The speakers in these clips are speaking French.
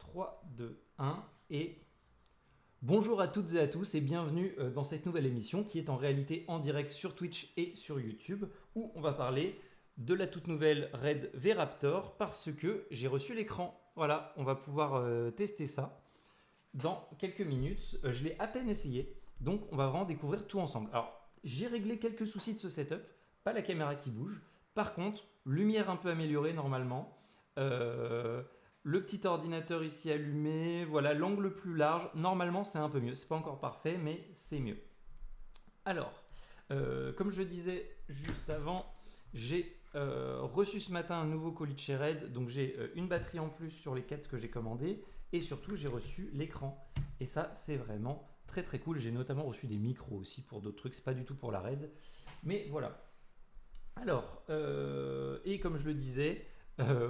3, 2, 1 et bonjour à toutes et à tous et bienvenue dans cette nouvelle émission qui est en réalité en direct sur Twitch et sur YouTube où on va parler de la toute nouvelle RAID V-Raptor parce que j'ai reçu l'écran. Voilà, on va pouvoir tester ça dans quelques minutes. Je l'ai à peine essayé, donc on va vraiment découvrir tout ensemble. Alors, j'ai réglé quelques soucis de ce setup, pas la caméra qui bouge. Par contre, lumière un peu améliorée normalement. Le petit ordinateur ici allumé, voilà, l'angle plus large. Normalement, c'est un peu mieux. C'est pas encore parfait, mais c'est mieux. Alors, comme je le disais juste avant, j'ai reçu ce matin un nouveau colis de chez RAID. Donc, j'ai une batterie en plus sur les 4 que j'ai commandées. Et surtout, j'ai reçu l'écran. Et ça, c'est vraiment très très cool. J'ai notamment reçu des micros aussi pour d'autres trucs. C'est pas du tout pour la RAID. Mais voilà. Alors, et comme je le disais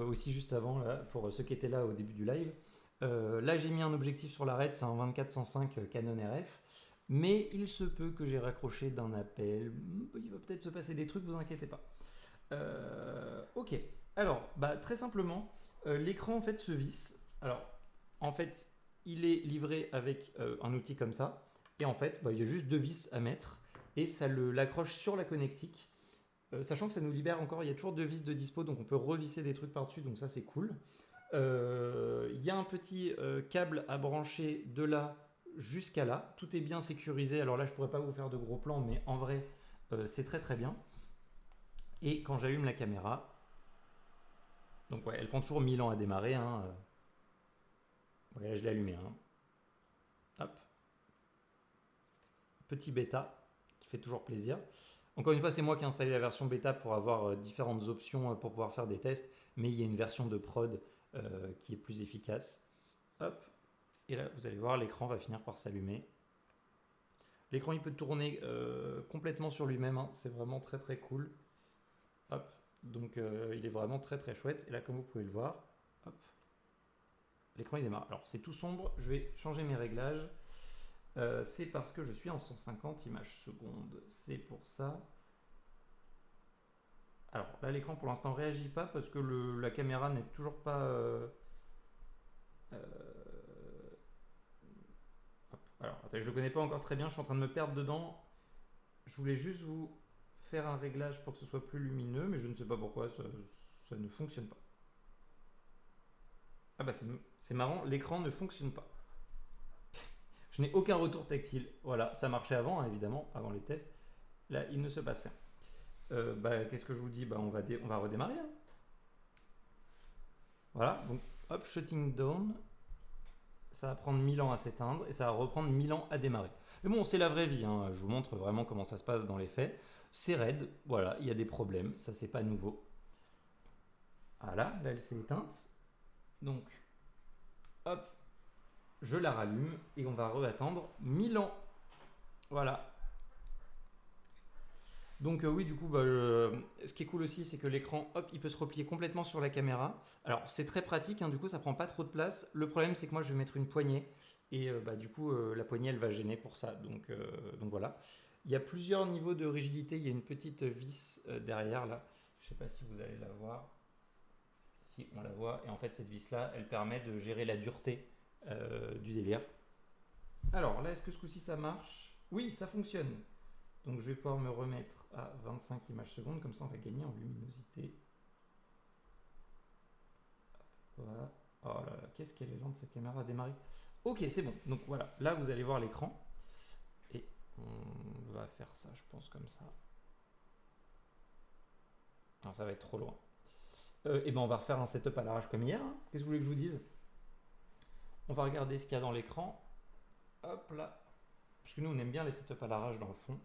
aussi juste avant, là, pour ceux qui étaient là au début du live, là j'ai mis un objectif sur la RAID, c'est un 24-105 Canon RF, mais il se peut que j'ai raccroché d'un appel, il va peut-être se passer des trucs, vous inquiétez pas. Ok, alors très simplement, l'écran en fait se visse. Alors en fait, il est livré avec un outil comme ça, et en fait, il y a juste 2 vis à mettre, et ça l'accroche sur la connectique. Sachant que ça nous libère encore, il y a toujours 2 vis de dispo, donc on peut revisser des trucs par-dessus, donc ça c'est cool. Il y a un petit câble à brancher de là jusqu'à là, tout est bien sécurisé. Alors là je pourrais pas vous faire de gros plans, mais en vrai c'est très très bien. Et quand j'allume la caméra, donc ouais, elle prend toujours 1000 ans à démarrer, hein. Ouais, je l'ai allumé, hein. Hop. Petit bêta qui fait toujours plaisir. Encore une fois, c'est moi qui ai installé la version bêta pour avoir différentes options pour pouvoir faire des tests, mais il y a une version de prod qui est plus efficace. Hop, et là, vous allez voir, l'écran va finir par s'allumer. L'écran, il peut tourner complètement sur lui-même, hein. C'est vraiment très très cool. Hop, donc il est vraiment très très chouette. Et là, comme vous pouvez le voir, hop, l'écran il démarre. Alors, c'est tout sombre, je vais changer mes réglages. C'est parce que je suis en 150 images secondes. C'est pour ça. Alors là, l'écran pour l'instant ne réagit pas parce que la caméra n'est toujours pas. Alors, attendez, je ne le connais pas encore très bien. Je suis en train de me perdre dedans. Je voulais juste vous faire un réglage pour que ce soit plus lumineux, mais je ne sais pas pourquoi ça ne fonctionne pas. Ah bah c'est marrant, l'écran ne fonctionne pas. Je n'ai aucun retour tactile. Voilà, ça marchait avant, hein, évidemment, avant les tests. Là, il ne se passe rien. Qu'est-ce que je vous dis, on va redémarrer. Hein. Voilà, donc hop, shutting down. Ça va prendre 1000 ans à s'éteindre et ça va reprendre 1000 ans à démarrer. Mais bon, c'est la vraie vie. Hein. Je vous montre vraiment comment ça se passe dans les faits. C'est raide, voilà, il y a des problèmes. Ça, c'est pas nouveau. Voilà, là, elle s'est éteinte. Donc, hop, je la rallume et on va re-attendre 1000 ans. Voilà. Donc oui, du coup, ce qui est cool aussi, c'est que l'écran, hop, il peut se replier complètement sur la caméra. Alors c'est très pratique, hein, du coup ça prend pas trop de place. Le problème c'est que moi je vais mettre une poignée et du coup la poignée elle va gêner pour ça. Donc voilà. Il y a plusieurs niveaux de rigidité. Il y a une petite vis derrière là. Je sais pas si vous allez la voir. Si on la voit. Et en fait cette vis là, elle permet de gérer la dureté du délire. Alors là, est-ce que ce coup-ci ça marche? Oui, ça fonctionne. Donc je vais pouvoir me remettre à 25 images secondes, comme ça on va gagner en luminosité. Voilà. Oh là là, qu'est-ce qu'elle est lente cette caméra à démarrer. Ok, c'est bon. Donc voilà, là vous allez voir l'écran. Et on va faire ça, je pense, comme ça. Non, ça va être trop loin. Et on va refaire un setup à l'arrache comme hier. Hein. Qu'est-ce que vous voulez que je vous dise? On va regarder ce qu'il y a dans l'écran. Hop là. Parce que nous on aime bien les setups à l'arrache dans le fond.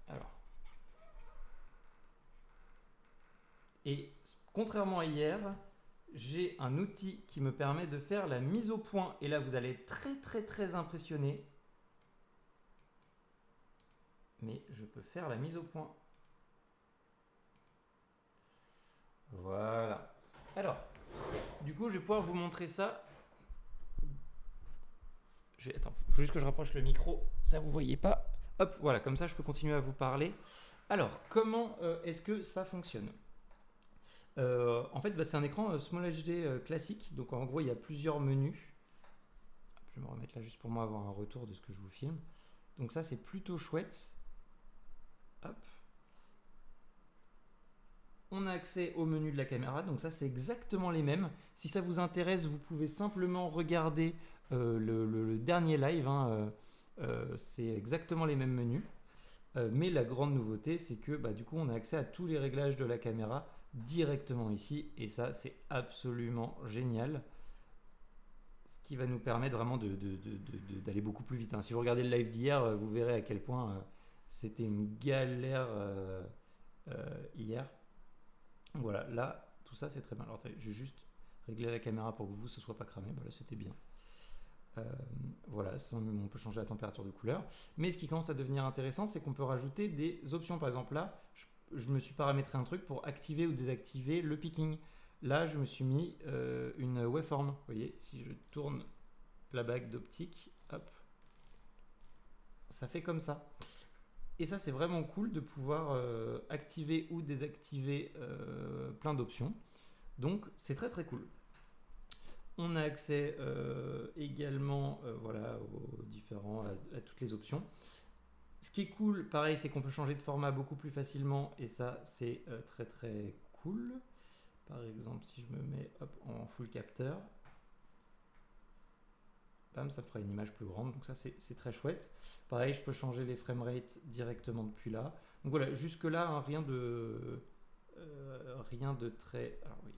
Alors. Et contrairement à hier, j'ai un outil qui me permet de faire la mise au point. Et là, vous allez être très très très impressionné. Mais je peux faire la mise au point. Voilà. Alors, du coup, je vais pouvoir vous montrer ça. Attends, il faut juste que je rapproche le micro. Ça, vous voyez pas. Hop, voilà, comme ça, je peux continuer à vous parler. Alors, comment est-ce que ça fonctionne ? en fait, c'est un écran Small HD classique. Donc, en gros, il y a plusieurs menus. Je vais me remettre là juste pour moi avoir un retour de ce que je vous filme. Donc, ça, c'est plutôt chouette. Hop. On a accès au menu de la caméra. Donc, ça, c'est exactement les mêmes. Si ça vous intéresse, vous pouvez simplement regarder le dernier live. C'est exactement les mêmes menus. Mais la grande nouveauté, c'est que du coup, on a accès à tous les réglages de la caméra directement ici. Et ça, c'est absolument génial. Ce qui va nous permettre vraiment d'aller beaucoup plus vite. Si vous regardez le live d'hier, vous verrez à quel point c'était une galère hier. Voilà, là, tout ça, c'est très bien. Alors, je vais juste régler la caméra pour que vous, ce soit pas cramé. Voilà, c'était bien. Voilà, on peut changer la température de couleur. Mais ce qui commence à devenir intéressant, c'est qu'on peut rajouter des options. Par exemple, là, je me suis paramétré un truc pour activer ou désactiver le picking. Là, je me suis mis une waveform. Vous voyez, si je tourne la bague d'optique, hop, ça fait comme ça. Et ça, c'est vraiment cool de pouvoir activer ou désactiver plein d'options. Donc, c'est très très cool. On a accès également aux différents, à toutes les options. Ce qui est cool, pareil, c'est qu'on peut changer de format beaucoup plus facilement et ça, c'est très très cool. Par exemple, si je me mets en full capteur, bam, ça me fera une image plus grande. Donc ça, c'est très chouette. Pareil, je peux changer les framerate directement depuis là. Donc voilà, jusque-là, rien de très... Alors oui,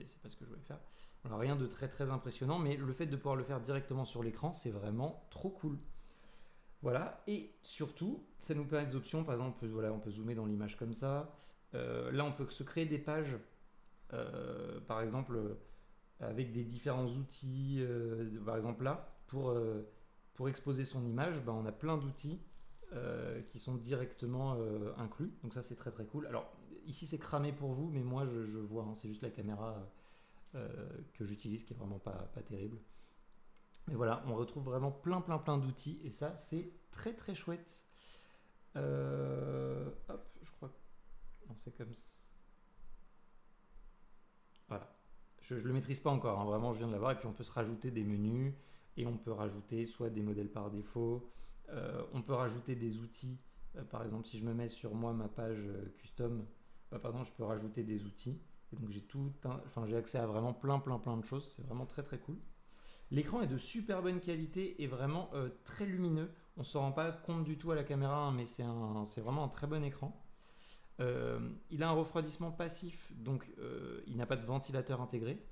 c'est pas ce que je voulais faire. Alors, rien de très très impressionnant, mais le fait de pouvoir le faire directement sur l'écran, c'est vraiment trop cool. Voilà, et surtout, ça nous permet des options. Par exemple, on peut zoomer dans l'image comme ça. Là, on peut se créer des pages, par exemple, avec des différents outils. Par exemple, là, pour exposer son image, on a plein d'outils qui sont directement inclus. Donc ça, c'est très très cool. Alors, ici, c'est cramé pour vous, mais moi, je vois, c'est juste la caméra que j'utilise, qui est vraiment pas terrible. Mais voilà, on retrouve vraiment plein d'outils et ça, c'est très très chouette. Hop, je crois que... Non, c'est comme ça. Voilà. Je le maîtrise pas encore, vraiment, je viens de l'avoir. Et puis, on peut se rajouter des menus et on peut rajouter soit des modèles par défaut, on peut rajouter des outils. Par exemple, si je me mets sur moi, ma page custom, par exemple, je peux rajouter des outils. Et donc, j'ai accès à vraiment plein de choses. C'est vraiment très très cool. L'écran est de super bonne qualité et vraiment très lumineux. On ne s'en rend pas compte du tout à la caméra, mais c'est vraiment un très bon écran. Il a un refroidissement passif, donc il n'a pas de ventilateur intégré.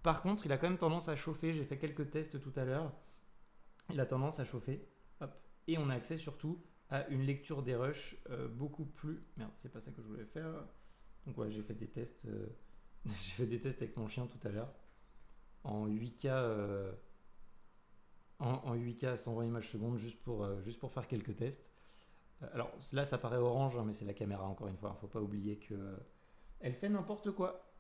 Par contre, il a quand même tendance à chauffer. J'ai fait quelques tests tout à l'heure. Il a tendance à chauffer. Hop. Et on a accès surtout à une lecture des rushs beaucoup plus... Merde, c'est pas ça que je voulais faire. Donc ouais, j'ai fait des tests. J'ai fait des tests avec mon chien tout à l'heure. En 8K, en 8K à 120 images secondes, juste pour faire quelques tests. Alors là, ça paraît orange, mais c'est la caméra, encore une fois. Il ne faut pas oublier qu'elle fait n'importe quoi.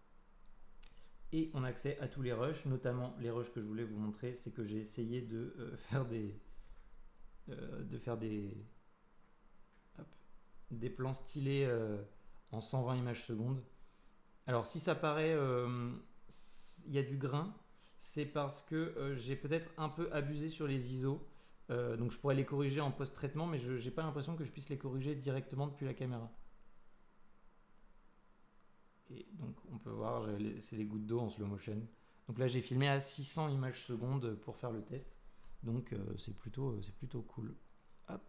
Et on a accès à tous les rushs, notamment les rushs que je voulais vous montrer. C'est que j'ai essayé de faire des plans stylés en 120 images secondes. Alors si ça paraît, il y a du grain, c'est parce que j'ai peut-être un peu abusé sur les ISO. Donc je pourrais les corriger en post-traitement, mais je n'ai pas l'impression que je puisse les corriger directement depuis la caméra. Et donc on peut voir, c'est les gouttes d'eau en slow motion. Donc là j'ai filmé à 600 images secondes pour faire le test. Donc c'est plutôt cool. Hop.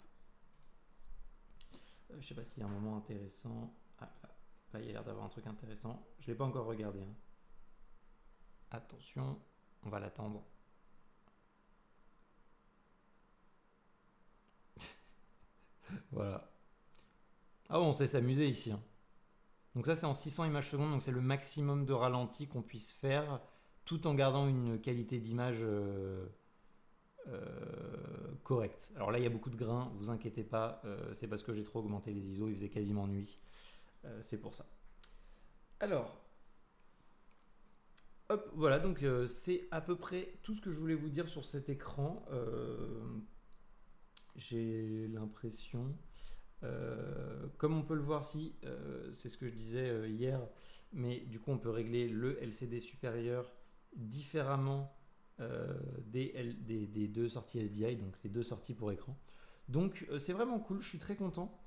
Je sais pas s'il y a un moment intéressant. Ah, là il y a l'air d'avoir un truc intéressant. Je ne l'ai pas encore regardé. Attention, on va l'attendre. Voilà. Ah bon, on sait s'amuser ici. Donc ça, c'est en 600 images secondes, donc c'est le maximum de ralenti qu'on puisse faire tout en gardant une qualité d'image correcte. Alors là, il y a beaucoup de grains, vous inquiétez pas, c'est parce que j'ai trop augmenté les ISO, il faisait quasiment nuit. C'est pour ça. Alors, hop, voilà, donc c'est à peu près tout ce que je voulais vous dire sur cet écran. J'ai l'impression... Comme on peut le voir si, c'est ce que je disais hier, mais du coup on peut régler le LCD supérieur différemment des deux sorties SDI, donc les deux sorties pour écran. Donc c'est vraiment cool, je suis très content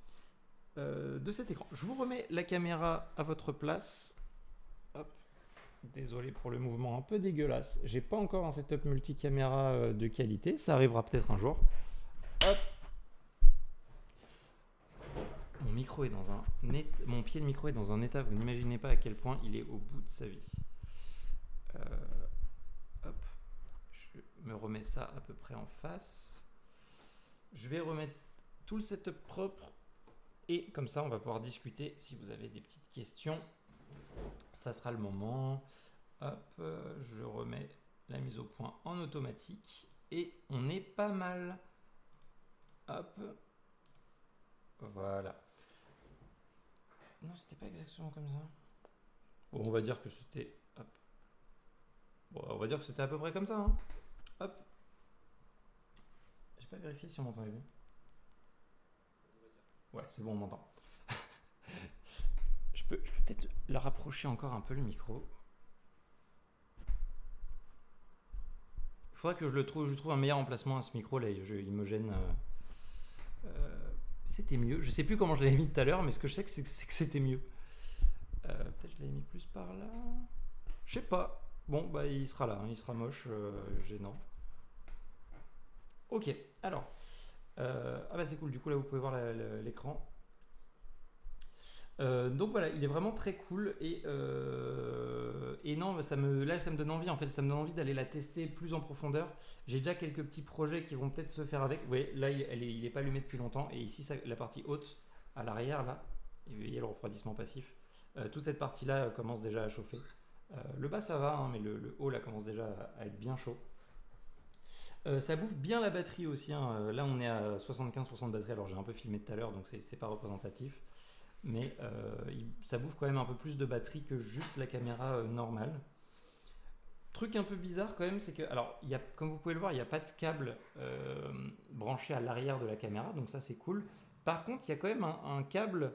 de cet écran. Je vous remets la caméra à votre place. Hop. Désolé pour le mouvement un peu dégueulasse. J'ai pas encore un setup multicaméra de qualité, ça arrivera peut-être un jour. Hop. Mon pied de micro est dans un état, vous n'imaginez pas à quel point il est au bout de sa vie. Hop. Je me remets ça à peu près en face. Je vais remettre tout le setup propre et comme ça on va pouvoir discuter. Si vous avez des petites questions, ça sera le moment. Hop, je remets la mise au point en automatique et on est pas mal. Hop, voilà. Non, c'était pas exactement comme ça. Bon, on va dire que c'était. Hop. Bon, on va dire que c'était à peu près comme ça. Hein. Hop. J'ai pas vérifié si on m'entendait bien. Ouais, c'est bon, on m'entend. je peux peut-être le rapprocher encore un peu le micro. Il faudrait que je trouve un meilleur emplacement à ce micro là. Il me gêne. C'était mieux. Je sais plus comment je l'avais mis tout à l'heure, mais ce que je sais c'est que c'était mieux. Peut-être je l'avais mis plus par là. Je sais pas. Bon, bah il sera là. Hein. Il sera moche, gênant. Ok. Alors. Ah bah c'est cool. Du coup là vous pouvez voir l'écran. Donc voilà, il est vraiment très cool et non, ça me donne envie en fait, ça me donne envie d'aller la tester plus en profondeur. J'ai déjà quelques petits projets qui vont peut-être se faire avec. Vous voyez, là il est pas allumé depuis longtemps et ici la partie haute à l'arrière là, et vous voyez le refroidissement passif. Toute cette partie là commence déjà à chauffer. Le bas ça va, hein, mais le haut là commence déjà à être bien chaud. Ça bouffe bien la batterie aussi. Hein. Là on est à 75% de batterie, alors j'ai un peu filmé tout à l'heure donc c'est pas représentatif. Mais ça bouffe quand même un peu plus de batterie que juste la caméra normale. Truc un peu bizarre quand même, c'est que, alors, comme vous pouvez le voir, il n'y a pas de câble branché à l'arrière de la caméra, donc ça c'est cool. Par contre, il y a quand même un câble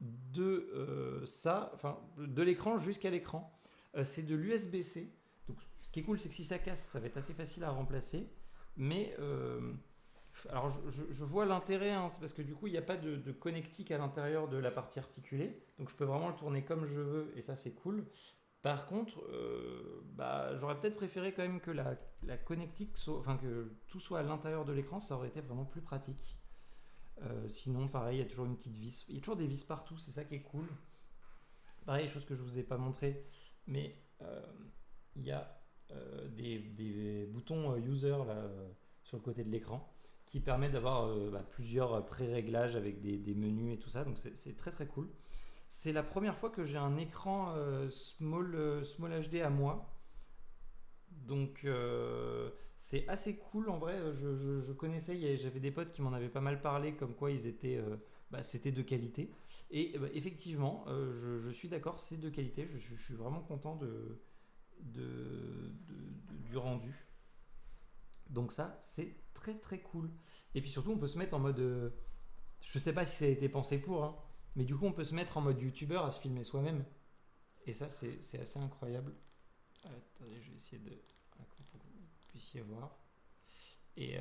de l'écran jusqu'à l'écran. C'est de l'USB-C. Donc, ce qui est cool, c'est que si ça casse, ça va être assez facile à remplacer. Mais alors je vois l'intérêt, hein, c'est parce que du coup il n'y a pas de connectique à l'intérieur de la partie articulée, donc je peux vraiment le tourner comme je veux et ça c'est cool. Par contre, j'aurais peut-être préféré quand même que la connectique, que tout soit à l'intérieur de l'écran, ça aurait été vraiment plus pratique. Sinon pareil, il y a toujours une petite vis, il y a toujours des vis partout, c'est ça qui est cool. Pareil, chose que je vous ai pas montré, mais il y a des boutons user là, sur le côté de l'écran qui permet d'avoir plusieurs pré-réglages avec des menus et tout ça, donc c'est très très cool. C'est la première fois que j'ai un écran Small HD à moi, donc c'est assez cool en vrai. Je connaissais, j'avais des potes qui m'en avaient pas mal parlé, comme quoi ils étaient, c'était de qualité. Et effectivement, je suis d'accord, c'est de qualité. Je suis vraiment content du rendu. Donc ça, c'est très très cool. Et puis surtout, on peut se mettre en mode... je sais pas si ça a été pensé pour, hein, mais du coup, on peut se mettre en mode youtubeur à se filmer soi-même. Et ça, c'est assez incroyable. Attendez, je vais essayer pour que vous puissiez voir. Et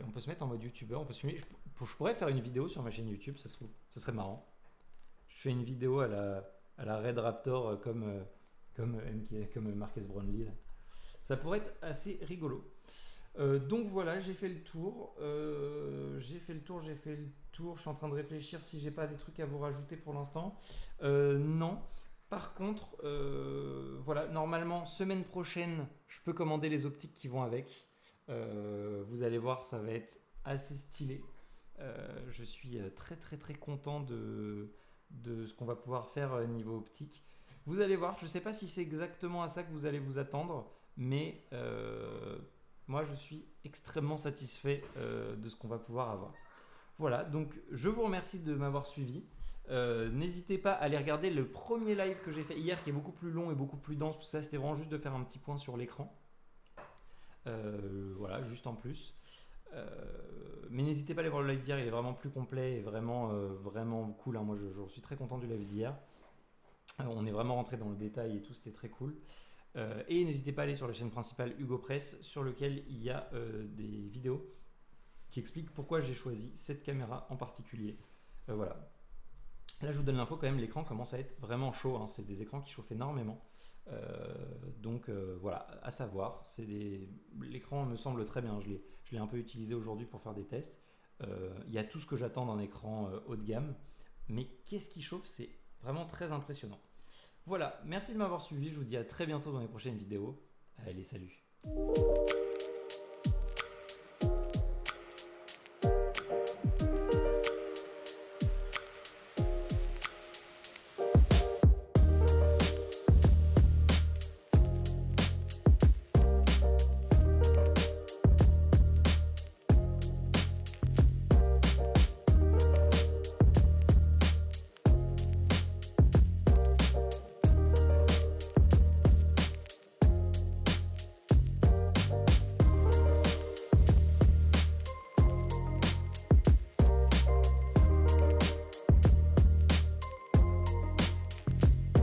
on peut se mettre en mode youtubeur. On peut se filmer. Je pourrais faire une vidéo sur ma chaîne YouTube, ça se trouve. Ça serait marrant. Je fais une vidéo à la Red Raptor comme Marques Brownlee. Là. Ça pourrait être assez rigolo. Donc voilà, j'ai fait le tour. Je suis en train de réfléchir si j'ai pas des trucs à vous rajouter pour l'instant. Non. Par contre, voilà, normalement, semaine prochaine, je peux commander les optiques qui vont avec. Vous allez voir, ça va être assez stylé. Je suis très très très content de ce qu'on va pouvoir faire niveau optique. Vous allez voir, je sais pas si c'est exactement à ça que vous allez vous attendre, mais moi je suis extrêmement satisfait de ce qu'on va pouvoir avoir. Voilà, donc je vous remercie de m'avoir suivi. N'hésitez pas à aller regarder le premier live que j'ai fait hier qui est beaucoup plus long et beaucoup plus dense. Tout ça, c'était vraiment juste de faire un petit point sur l'écran. Voilà, juste en plus. Mais n'hésitez pas à aller voir le live d'hier, il est vraiment plus complet et vraiment, vraiment cool. Hein. Moi, je suis très content du live d'hier. On est vraiment rentré dans le détail et tout, c'était très cool. Et n'hésitez pas à aller sur la chaîne principale Hugo Press, sur lequel il y a des vidéos qui expliquent pourquoi j'ai choisi cette caméra en particulier. Voilà. Là, je vous donne l'info quand même, l'écran commence à être vraiment chaud. Hein. C'est des écrans qui chauffent énormément. Donc voilà, à savoir, l'écran me semble très bien. Je l'ai un peu utilisé aujourd'hui pour faire des tests. Il y a tout ce que j'attends d'un écran haut de gamme. Mais qu'est-ce qui chauffe? C'est vraiment très impressionnant. Voilà, merci de m'avoir suivi. Je vous dis à très bientôt dans les prochaines vidéos. Allez, salut!